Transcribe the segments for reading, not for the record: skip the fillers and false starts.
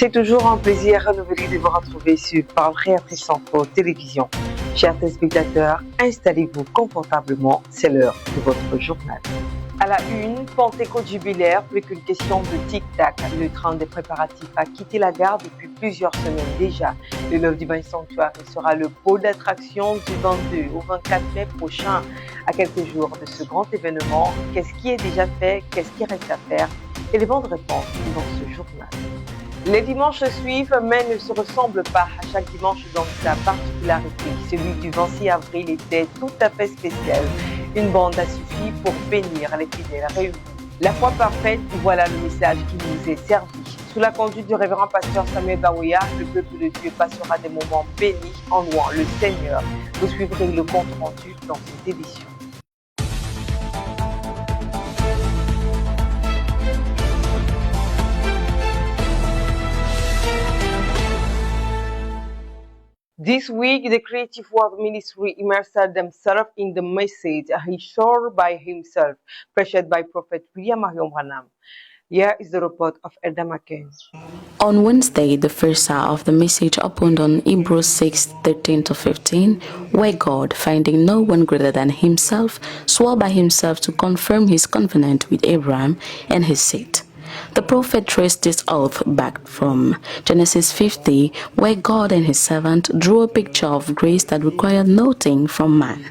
C'est toujours un plaisir renouvelé de vous retrouver sur Parlerai Afrique Centre Télévision. Chers téléspectateurs, installez-vous confortablement, c'est l'heure de votre journal. À la une, Pentecôte jubilaire, plus qu'une question de tic-tac. Le train des préparatifs a quitté la gare depuis plusieurs semaines déjà. Le Love Divine Sanctuary sera le pôle d'attraction du 22 au 24 mai prochain. À quelques jours de ce grand événement, qu'est-ce qui est déjà fait, qu'est-ce qui reste à faire? Éléments de réponse dans ce journal. Les dimanches suivent, mais ne se ressemblent pas. À chaque dimanche donc sa particularité. Celui du 26 avril était tout à fait spécial. Une bande a suffi pour bénir les fidèles réunis. La foi parfaite, voilà le message qui nous est servi. Sous la conduite du révérend pasteur Samuel Baouya, le peuple de Dieu passera des moments bénis en louant le Seigneur. Vous suivrez le compte rendu dans cette édition. This week, the Creative World Ministry immersed themselves in the message He shared by himself, preached by Prophet William Marion Branham. Here is the report of Elda McCain. On Wednesday, the first hour of the message opened on Hebrews 6:13-15, where God, finding no one greater than himself, swore by himself to confirm his covenant with Abraham and his seed. The prophet traced this oath back from Genesis 50, where God and his servant drew a picture of grace that required nothing from man.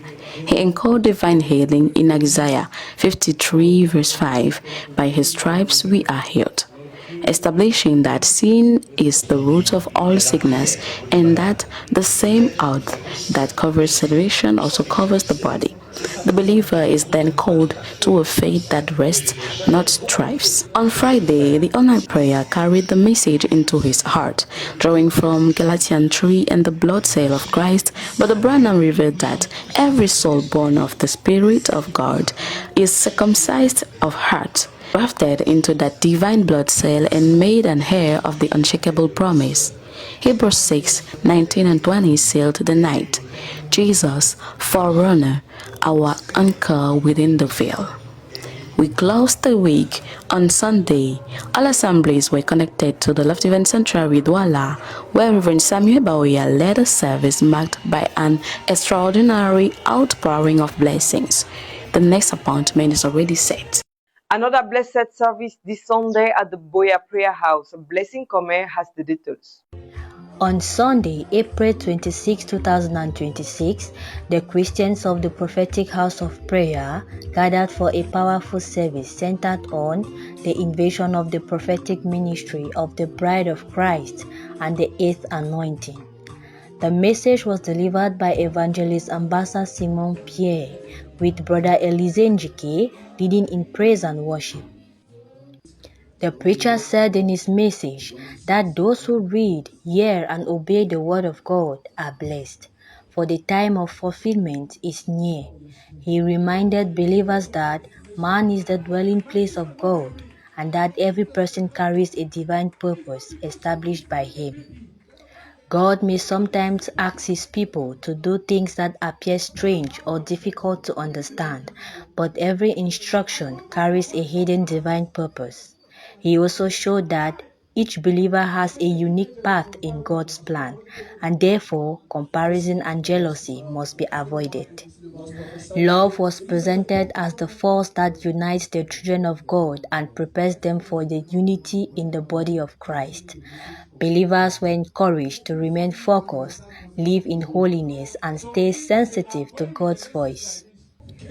He encoded divine healing in Isaiah 53 verse 5, by his stripes we are healed, establishing that sin is the root of all sickness and that the same oath that covers salvation also covers the body. The believer is then called to a faith that rests, not strives. On Friday, the online prayer carried the message into his heart, drawing from Galatians 3 and the blood sale of Christ, but the Branham revealed that every soul born of the Spirit of God is circumcised of heart, grafted into that divine blood cell and made an heir of the unshakable promise. Hebrews 6:19-20 sealed the night. Jesus, forerunner, our anchor within the veil. We closed the week on Sunday. All assemblies were connected to the Love Divine Sanctuary Douala, where Reverend Samuel Baouya led a service marked by an extraordinary outpouring of blessings. The next appointment is already set. Another blessed service this Sunday at the Boya Prayer House. Blessing Comer has the details. On Sunday, April 26, 2026, the Christians of the Prophetic House of Prayer gathered for a powerful service centered on the invasion of the prophetic ministry of the Bride of Christ and the eighth anointing. The message was delivered by Evangelist Ambassador Simon Pierre, with Brother Elise Njike leading in praise and worship. The preacher said in his message that those who read, hear, and obey the word of God are blessed, for the time of fulfillment is near. He reminded believers that man is the dwelling place of God, and that every person carries a divine purpose established by him. God may sometimes ask his people to do things that appear strange or difficult to understand, but every instruction carries a hidden divine purpose. He also showed that each believer has a unique path in God's plan, and therefore comparison and jealousy must be avoided. Love was presented as the force that unites the children of God and prepares them for the unity in the body of Christ. Believers were encouraged to remain focused, live in holiness, and stay sensitive to God's voice.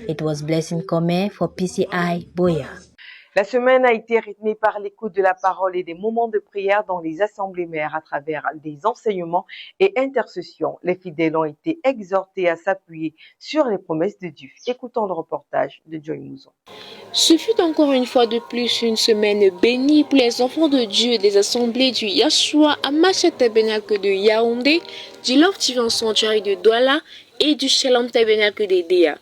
It was Blessing Comer for PCI Boya. La semaine a été rythmée par l'écoute de la parole et des moments de prière dans les assemblées mères à travers des enseignements et intercessions. Les fidèles ont été exhortés à s'appuyer sur les promesses de Dieu. Écoutons le reportage de Joy Mouzon. Ce fut encore une fois de plus une semaine bénie pour les enfants de Dieu des assemblées du Yahshua à Masha Tabernacle de Yaoundé, du Love Divine Sanctuary de Douala et du Shalom Tabernacle de Déa.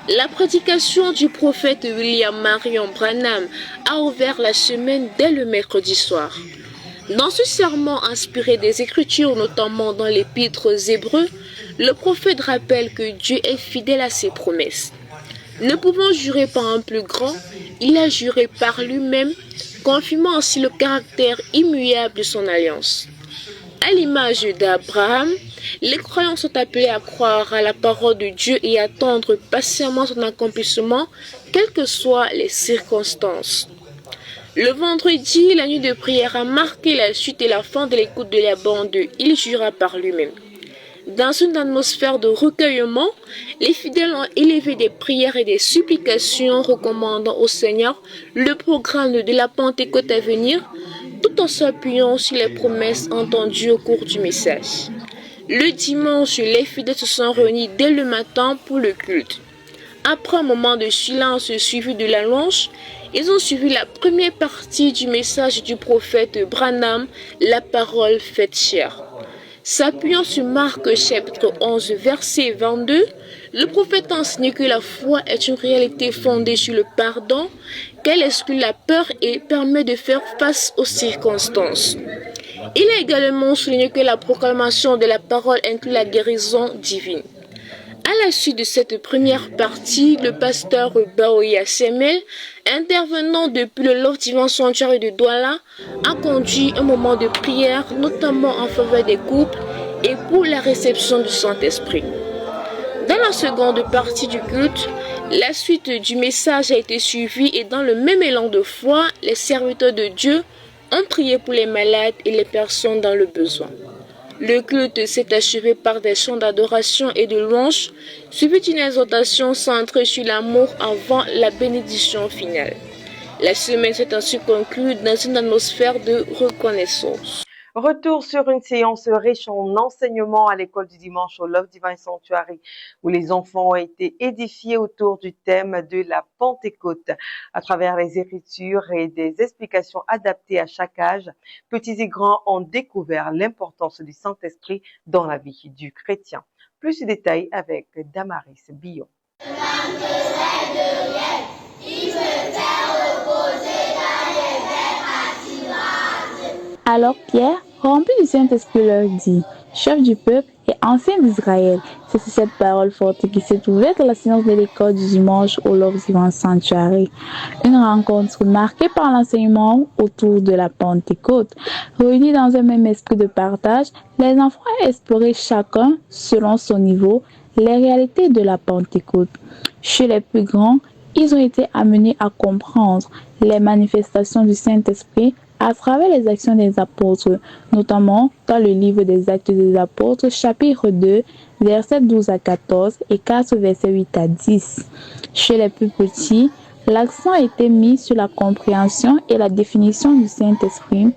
La prédication du prophète William Marion Branham a ouvert la semaine dès le mercredi soir. Dans ce sermon inspiré des Écritures, notamment dans l'épître aux Hébreux, le prophète rappelle que Dieu est fidèle à ses promesses. Ne pouvant jurer par un plus grand, il a juré par lui-même confirmant ainsi le caractère immuable de son alliance. À l'image d'Abraham, les croyants sont appelés à croire à la parole de Dieu et attendre patiemment son accomplissement, quelles que soient les circonstances. Le vendredi, la nuit de prière a marqué la suite et la fin de l'écoute de la bande Il jura par lui-même. Dans une atmosphère de recueillement, les fidèles ont élevé des prières et des supplications recommandant au Seigneur le programme de la Pentecôte à venir, tout en s'appuyant sur les promesses entendues au cours du message. Le dimanche, les fidèles se sont réunis dès le matin pour le culte. Après un moment de silence suivi de la louange, ils ont suivi la première partie du message du prophète Branham, la parole faite chair. S'appuyant sur Marc chapitre 11 verset 22, le prophète enseigne que la foi est une réalité fondée sur le pardon, qu'elle exclut la peur et permet de faire face aux circonstances. Il a également souligné que la proclamation de la parole inclut la guérison divine. À la suite de cette première partie, le pasteur Baoya Semel, intervenant depuis le Love Divine Sanctuary de Douala, a conduit un moment de prière, notamment en faveur des couples et pour la réception du Saint-Esprit. Dans la seconde partie du culte, la suite du message a été suivie et dans le même élan de foi, les serviteurs de Dieu ont prié pour les malades et les personnes dans le besoin. Le culte s'est achevé par des chants d'adoration et de louange, suivi d'une exhortation centrée sur l'amour avant la bénédiction finale. La semaine s'est ainsi conclue dans une atmosphère de reconnaissance. Retour sur une séance riche en enseignement à l'école du dimanche au Love Divine Sanctuary, où les enfants ont été édifiés autour du thème de la Pentecôte. À travers les écritures et des explications adaptées à chaque âge, petits et grands ont découvert l'importance du Saint-Esprit dans la vie du chrétien. Plus de détails avec Damaris Billon. Alors Pierre, rempli du Saint-Esprit, leur dit, chef du peuple et ancien d'Israël, c'est cette parole forte qui s'est ouverte à la séance de l'école du dimanche au Love Divine Sanctuary. Une rencontre marquée par l'enseignement autour de la Pentecôte. Réunis dans un même esprit de partage, les enfants ont exploré chacun, selon son niveau, les réalités de la Pentecôte. Chez les plus grands, ils ont été amenés à comprendre les manifestations du Saint-Esprit à travers les actions des apôtres, notamment dans le livre des Actes des Apôtres, chapitre 2, versets 12 à 14 et 4, versets 8 à 10. Chez les plus petits, l'accent a été mis sur la compréhension et la définition du Saint-Esprit,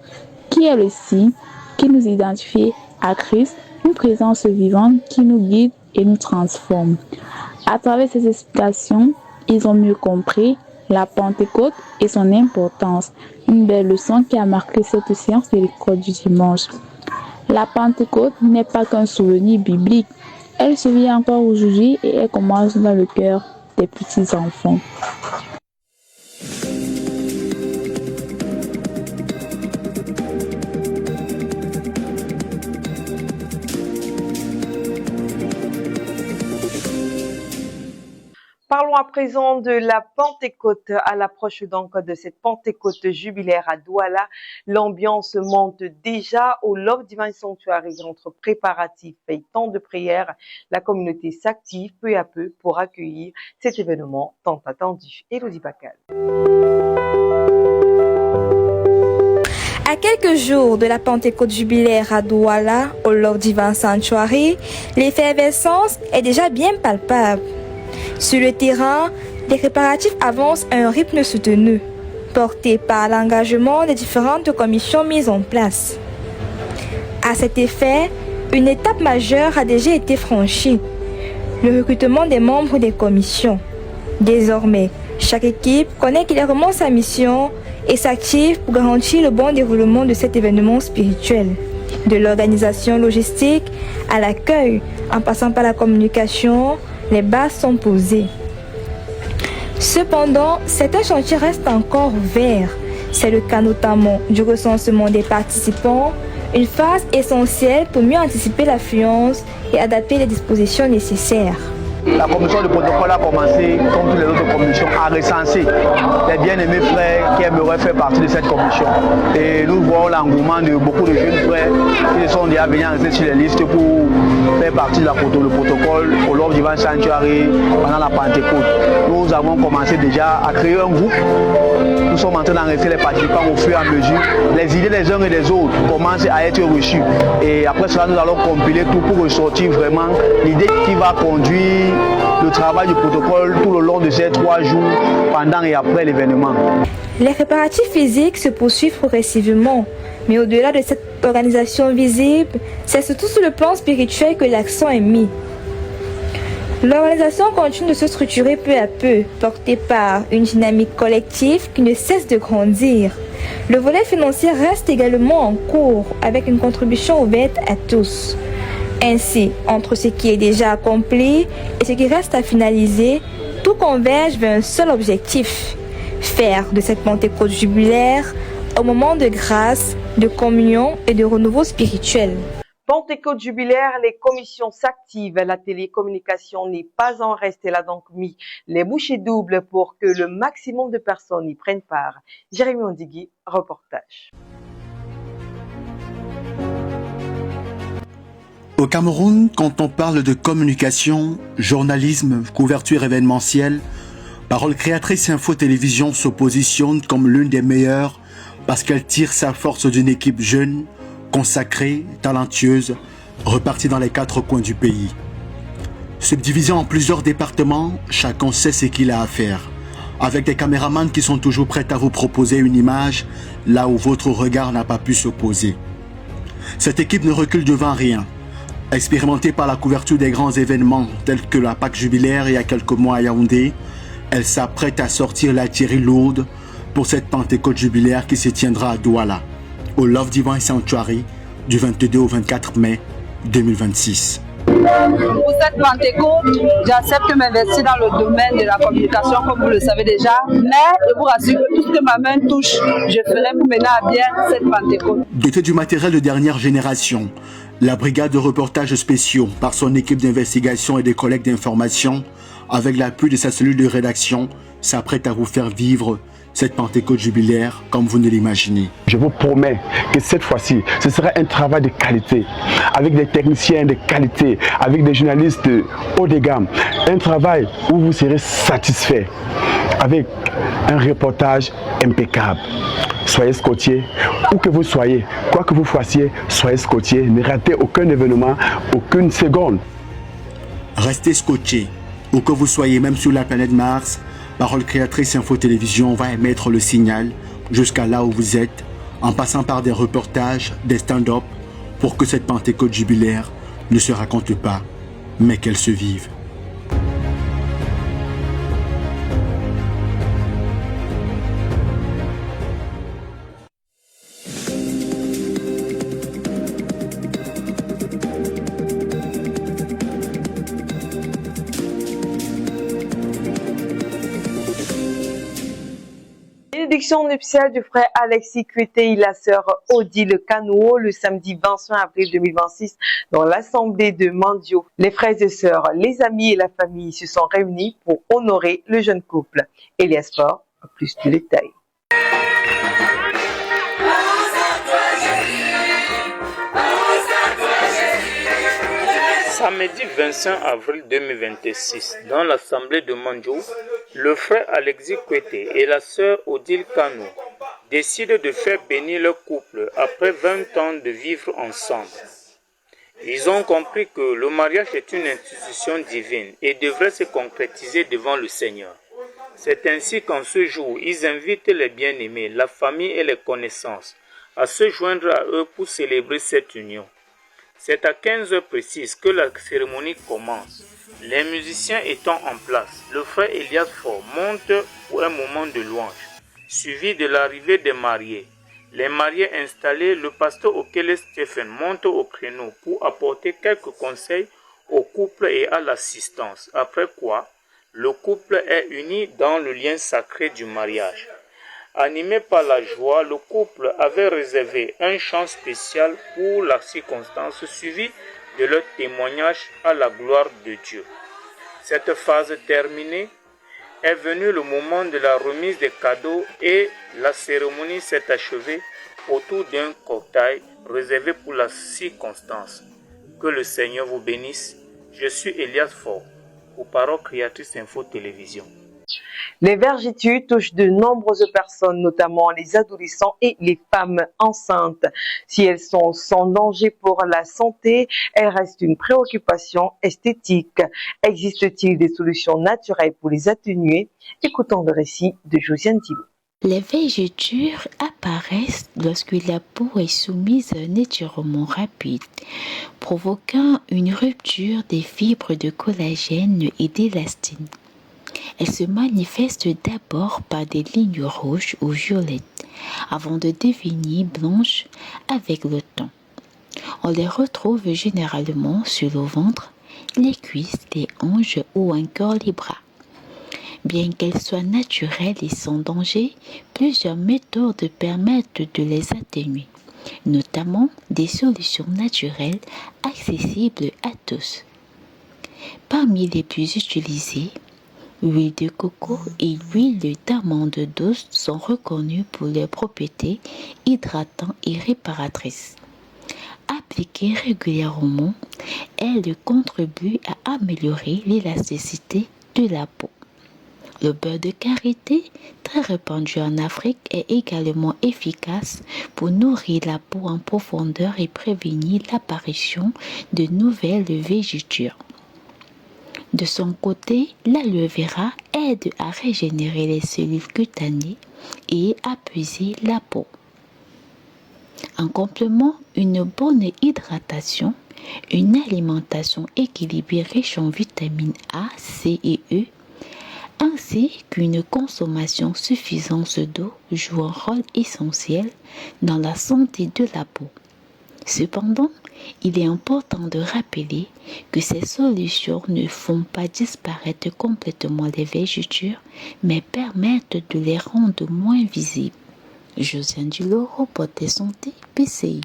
qui est le signe qui nous identifie à Christ, une présence vivante qui nous guide et nous transforme. À travers ces explications, ils ont mieux compris la Pentecôte et son importance. Une belle leçon qui a marqué cette séance de l'école du dimanche. La Pentecôte n'est pas qu'un souvenir biblique. Elle se vit encore aujourd'hui et elle commence dans le cœur des petits enfants. Parlons à présent de la Pentecôte. À l'approche donc de cette Pentecôte jubilaire à Douala, l'ambiance monte déjà au Love Divine Sanctuary. Entre préparatifs et temps de prière, la communauté s'active peu à peu pour accueillir cet événement tant attendu. Élodie Bacal. À quelques jours de la Pentecôte jubilaire à Douala, au Love Divine Sanctuary, l'effervescence est déjà bien palpable. Sur le terrain, les préparatifs avancent à un rythme soutenu, porté par l'engagement des différentes commissions mises en place. À cet effet, une étape majeure a déjà été franchie, le recrutement des membres des commissions. Désormais, chaque équipe connaît clairement sa mission et s'active pour garantir le bon déroulement de cet événement spirituel. De l'organisation logistique à l'accueil, en passant par la communication, les bases sont posées. Cependant, certains chantiers restent encore verts. C'est le cas notamment du recensement des participants, une phase essentielle pour mieux anticiper l'affluence et adapter les dispositions nécessaires. La commission de protocole a commencé, comme toutes les autres commissions, à recenser les bien-aimés frères qui aimeraient faire partie de cette commission. Et nous voyons l'engouement de beaucoup de jeunes frères qui sont déjà venus rester sur les listes pour faire partie de le protocole au Love Divine Sanctuary pendant la Pentecôte. Nous avons commencé déjà à créer un groupe. Nous sommes en train d'enregistrer les participants au fur et à mesure. Les idées des uns et des autres commencent à être reçues. Et après cela, nous allons compiler tout pour ressortir vraiment l'idée qui va conduire le travail du protocole tout le long de ces 3 jours, pendant et après l'événement. Les préparatifs physiques se poursuivent progressivement, mais au-delà de cette organisation visible, c'est surtout sur le plan spirituel que l'accent est mis. L'organisation continue de se structurer peu à peu, portée par une dynamique collective qui ne cesse de grandir. Le volet financier reste également en cours, avec une contribution ouverte à tous. Ainsi, entre ce qui est déjà accompli et ce qui reste à finaliser, tout converge vers un seul objectif: faire de cette Pentecôte jubilaire un moment de grâce, de communion et de renouveau spirituel. Pentecôte jubilaire, les commissions s'activent. La télécommunication n'est pas en reste. Elle a donc mis les bouchées doubles pour que le maximum de personnes y prennent part. Jérémy Ondigui, reportage. Au Cameroun, quand on parle de communication, journalisme, couverture événementielle, Parole Créatrice Info Télévision se positionne comme l'une des meilleures parce qu'elle tire sa force d'une équipe jeune, consacrée, talentueuse, repartie dans les 4 coins du pays. Subdivisée en plusieurs départements, chacun sait ce qu'il a à faire, avec des caméramans qui sont toujours prêts à vous proposer une image là où votre regard n'a pas pu se poser. Cette équipe ne recule devant rien. Expérimentée par la couverture des grands événements tels que la Pâque jubilaire il y a quelques mois à Yaoundé, elle s'apprête à sortir l'artillerie lourde pour cette Pentecôte jubilaire qui se tiendra à Douala, au Love Divine Sanctuary, du 22 au 24 mai 2026. Pour cette Pentecôte, j'accepte de m'investir dans le domaine de la communication, comme vous le savez déjà, mais je vous rassure que tout ce que ma main touche, je ferai pour mener à bien cette Pentecôte. Dotée du matériel de dernière génération, la brigade de reportages spéciaux, par son équipe d'investigation et des collègues d'information, avec l'appui de sa cellule de rédaction, s'apprête à vous faire vivre cette Pentecôte jubilaire comme vous ne l'imaginez. Je vous promets que cette fois-ci, ce sera un travail de qualité, avec des techniciens de qualité, avec des journalistes haut de gamme. Un travail où vous serez satisfait, avec un reportage impeccable. Soyez scottiers, où que vous soyez, quoi que vous fassiez, soyez scottiers, ne ratez aucun événement, aucune seconde. Restez scotchés, où que vous soyez, même sur la planète Mars. Parole Créatrice Info Télévision va émettre le signal jusqu'à là où vous êtes, en passant par des reportages, des stand-up, pour que cette Pentecôte jubilaire ne se raconte pas, mais qu'elle se vive. Bénédiction nuptiale du frère Alexis Kuete et la sœur Odile Kanouo le samedi 25 avril 2026 dans l'assemblée de Mandio. Les frères et sœurs, les amis et la famille se sont réunis pour honorer le jeune couple. Elias Faure a plus de détails. Samedi 25 avril 2026, dans l'assemblée de Mandio, le frère Alexis Kuete et la sœur Odile Kano décident de faire bénir leur couple après 20 ans de vivre ensemble. Ils ont compris que le mariage est une institution divine et devrait se concrétiser devant le Seigneur. C'est ainsi qu'en ce jour, ils invitent les bien-aimés, la famille et les connaissances à se joindre à eux pour célébrer cette union. C'est à 15 heures précises que la cérémonie commence. Les musiciens étant en place, le frère Elias Faure monte pour un moment de louange, suivi de l'arrivée des mariés. Les mariés installés, le pasteur Okele Stephen monte au créneau pour apporter quelques conseils au couple et à l'assistance, après quoi le couple est uni dans le lien sacré du mariage. Animé par la joie, le couple avait réservé un chant spécial pour la circonstance, suivi de leur témoignage à la gloire de Dieu. Cette phase terminée, est venu le moment de la remise des cadeaux et la cérémonie s'est achevée autour d'un cocktail réservé pour la circonstance. Que le Seigneur vous bénisse. Je suis Elias Faure, pour Parole Créatrice Info Télévision. Les vergitudes touchent de nombreuses personnes, notamment les adolescents et les femmes enceintes. Si elles sont sans danger pour la santé, elles restent une préoccupation esthétique. Existe-t-il des solutions naturelles pour les atténuer? Écoutons le récit de Josiane Dilo. Les vergetures apparaissent lorsque la peau est soumise à un étirement rapide, provoquant une rupture des fibres de collagène et d'élastine. Elles se manifestent d'abord par des lignes rouges ou violettes, avant de devenir blanches avec le temps. On les retrouve généralement sur le ventre, les cuisses, les hanches ou encore les bras. Bien qu'elles soient naturelles et sans danger, plusieurs méthodes permettent de les atténuer, notamment des solutions naturelles accessibles à tous. Parmi les plus utilisées, l'huile de coco et l'huile d'amande douce sont reconnues pour leurs propriétés hydratantes et réparatrices. Appliquées régulièrement, elles contribuent à améliorer l'élasticité de la peau. Le beurre de karité, très répandu en Afrique, est également efficace pour nourrir la peau en profondeur et prévenir l'apparition de nouvelles vergetures. De son côté, l'aloe vera aide à régénérer les cellules cutanées et à apaiser la peau. En complément, une bonne hydratation, une alimentation équilibrée riche en vitamines A, C et E, ainsi qu'une consommation suffisante d'eau joue un rôle essentiel dans la santé de la peau. Cependant, il est important de rappeler que ces solutions ne font pas disparaître complètement les vergetures, mais permettent de les rendre moins visibles. Josiane Dilo, reporter santé, PCI.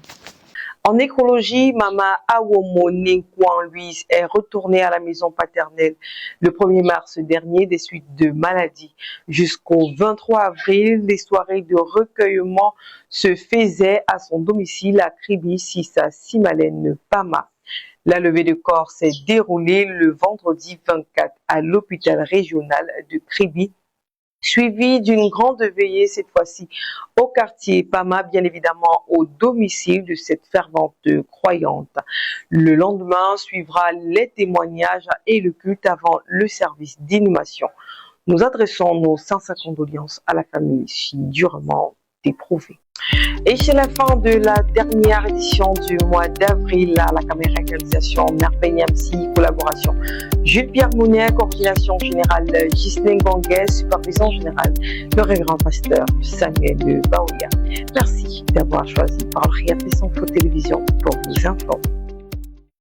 En écologie, Mama Awomo Nenkwan Louise est retournée à la maison paternelle le 1er mars dernier des suites de maladies. Jusqu'au 23 avril, les soirées de recueillement se faisaient à son domicile à Kribi, Sissa, Simalène, Pama. La levée de corps s'est déroulée le vendredi 24 à l'hôpital régional de Kribi, suivi d'une grande veillée cette fois-ci au quartier Pama, bien évidemment au domicile de cette fervente croyante. Le lendemain suivra les témoignages et le culte avant le service d'inhumation. Nous adressons nos sincères condoléances à la famille si durement éprouvée. Et c'est la fin de la dernière édition du mois d'avril à la caméra réalisation Merveille MC, collaboration Jules-Pierre Mounet, coordination générale Ghislaine Ganguet, supervision générale le révérend pasteur Samuel Baouya. Merci d'avoir choisi Parole Créatrice Info Télévision pour vous informer.